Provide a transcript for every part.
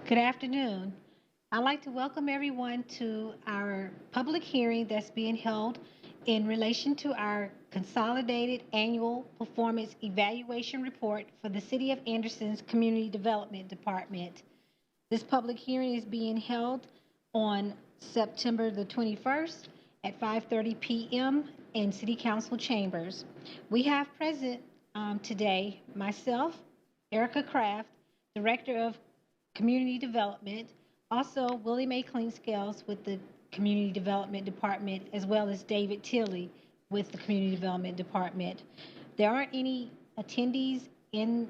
Good afternoon. I'd like to welcome everyone to our public hearing that's being held in relation to our Consolidated Annual Performance Evaluation Report for the City of Anderson's Community Development Department. This public hearing is being held on September the 21st at 5:30 p.m. in City Council chambers. We have present today myself, Erica Kraft, Director of Community Development, also Willie Mae Cleanscales with the Community Development Department, as well as David Tilley with the Community Development Department. There aren't any attendees in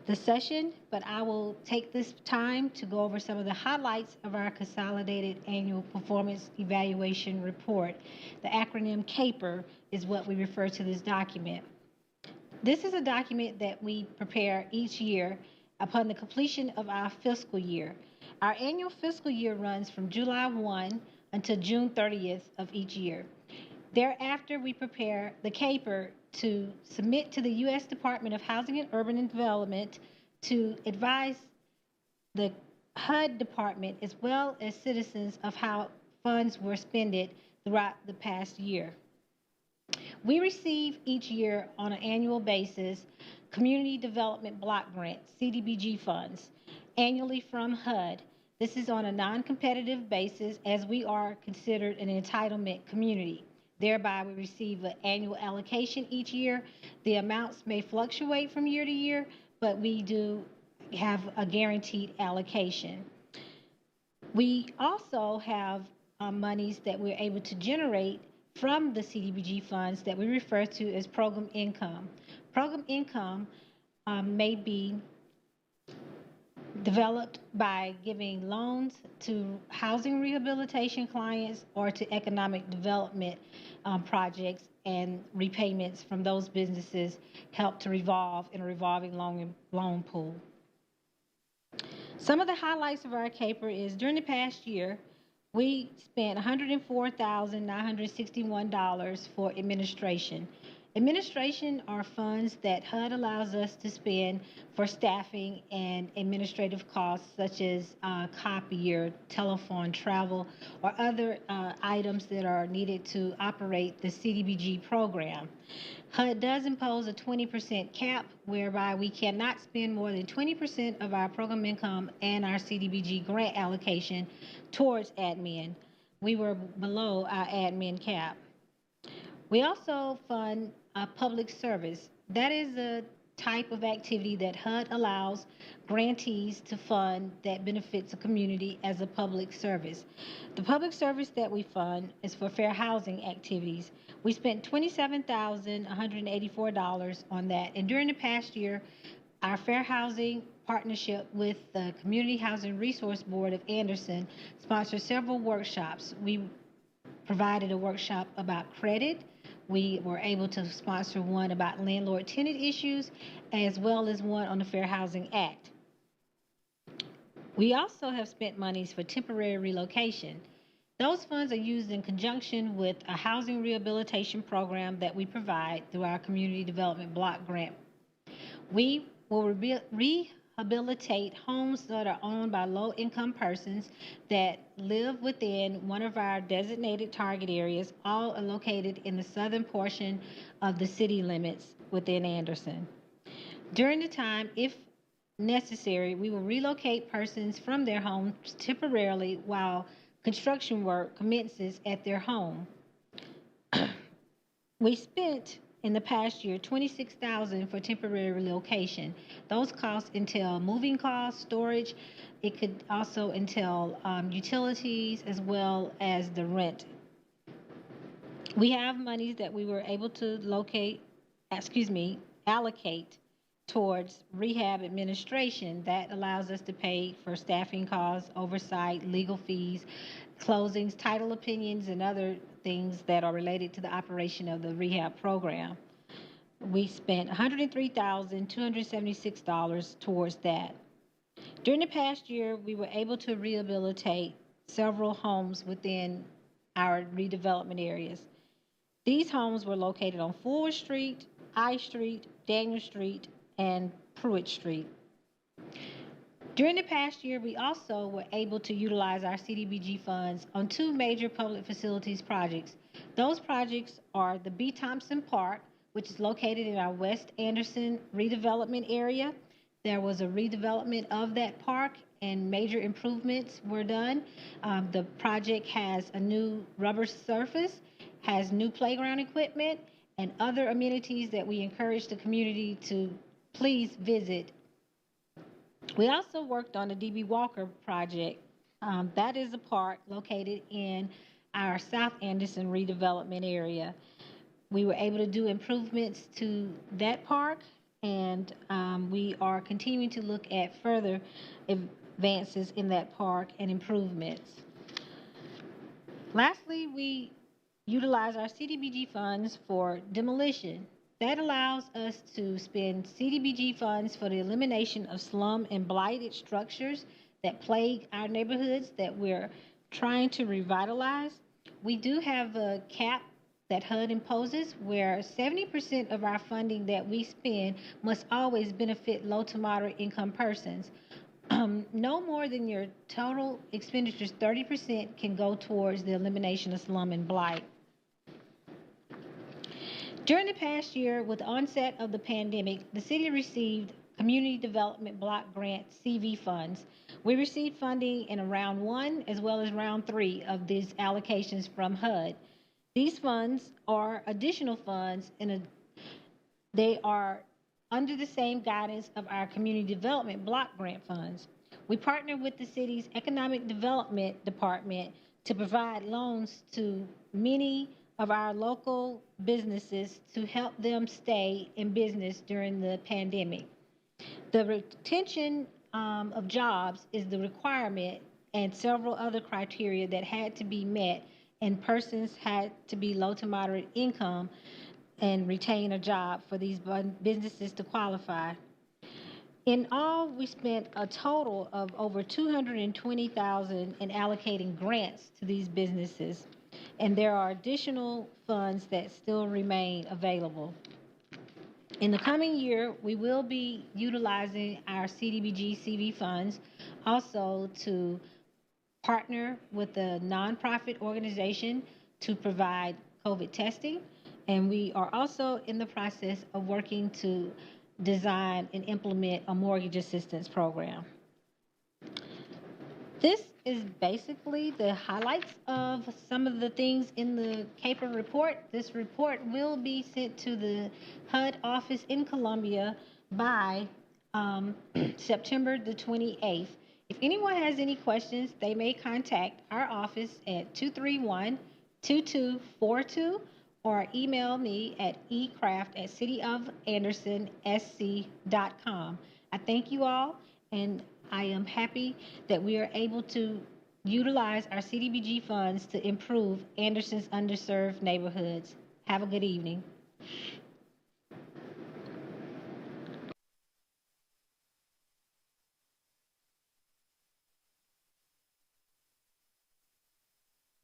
the session, but I will take this time to go over some of the highlights of our Consolidated Annual Performance Evaluation Report. The acronym CAPER is what we refer to this document. This is a document that we prepare each year upon the completion of our fiscal year. Our annual fiscal year runs from July 1 until June 30th of each year. Thereafter, we prepare the CAPER to submit to the U.S. Department of Housing and Urban Development to advise the HUD department as well as citizens of how funds were spent throughout the past year. We receive each year on an annual basis Community Development Block Grant, CDBG funds, annually from HUD. This is on a non-competitive basis as we are considered an entitlement community. Thereby, we receive an annual allocation each year. The amounts may fluctuate from year to year, but we do have a guaranteed allocation. We also have monies that we're able to generate from the CDBG funds that we refer to as program income. Program income may be developed by giving loans to housing rehabilitation clients or to economic development projects, and repayments from those businesses help to revolve in a revolving loan pool. Some of the highlights of our CAPER is during the past year, we spent $104,961 for administration. Administration are funds that HUD allows us to spend for staffing and administrative costs such as copier, telephone, travel, or other items that are needed to operate the CDBG program. HUD does impose a 20% cap whereby we cannot spend more than 20% of our program income and our CDBG grant allocation towards admin. We were below our admin cap. We also fund public service. That is a type of activity that HUD allows grantees to fund that benefits a community as a public service. The public service that we fund is for fair housing activities. We spent $27,184 on that. And during the past year, our fair housing partnership with the Community Housing Resource Board of Anderson sponsored several workshops. We provided a workshop about credit. We were able to sponsor one about landlord-tenant issues, as well as one on the Fair Housing Act. We also have spent monies for temporary relocation. Those funds are used in conjunction with a housing rehabilitation program that we provide through our Community Development Block Grant. We will rehabilitate homes that are owned by low-income persons that live within one of our designated target areas. All are located in the southern portion of the city limits within Anderson. During the time, if necessary, we will relocate persons from their homes temporarily while construction work commences at their home. We spent in the past year $26,000 for temporary relocation. Those costs entail moving costs, storage. It could also entail utilities as well as the rent. We have monies that we were able to allocate towards rehab administration. That allows us to pay for staffing costs, oversight, legal fees, closings, title opinions, and other things that are related to the operation of the rehab program. We spent $103,276 towards that. During the past year, we were able to rehabilitate several homes within our redevelopment areas. These homes were located on Fuller Street, I Street, Daniel Street, and Pruitt Street. During the past year, we also were able to utilize our CDBG funds on two major public facilities projects. Those projects are the B. Thompson Park, which is located in our West Anderson redevelopment area. There was a redevelopment of that park and major improvements were done. The project has a new rubber surface, has new playground equipment, and other amenities that we encourage the community to please visit. We also worked on the DB Walker project. That is a park located in our South Anderson redevelopment area. We were able to do improvements to that park, and we are continuing to look at further advances in that park and improvements. Lastly, we utilize our CDBG funds for demolition. That allows us to spend CDBG funds for the elimination of slum and blighted structures that plague our neighborhoods that we're trying to revitalize. We do have a cap that HUD imposes where 70% of our funding that we spend must always benefit low to moderate income persons. No more than your total expenditures, 30% can go towards the elimination of slum and blight. During the past year, with the onset of the pandemic, the city received Community Development Block Grant CV funds. We received funding in round 1 as well as round 3 of these allocations from HUD. These funds are additional funds they are under the same guidance of our Community Development Block Grant funds. We partner with the city's Economic Development Department to provide loans to many of our local businesses to help them stay in business during the pandemic. The retention of jobs is the requirement and several other criteria that had to be met, and persons had to be low to moderate income and retain a job for these businesses to qualify. In all, we spent a total of over $220,000 in allocating grants to these businesses, and there are additional funds that still remain available. In the coming year, we will be utilizing our CDBG CV funds also to partner with a nonprofit organization to provide COVID testing, and we are also in the process of working to design and implement a mortgage assistance program. This is basically the highlights of some of the things in the CAPER report. This report will be sent to the HUD office in Columbia by September the 28th. If anyone has any questions, they may contact our office at 231-2242 or email me at ecraft@cityofandersonsc.com. I thank you all, and I am happy that we are able to utilize our CDBG funds to improve Anderson's underserved neighborhoods. Have a good evening.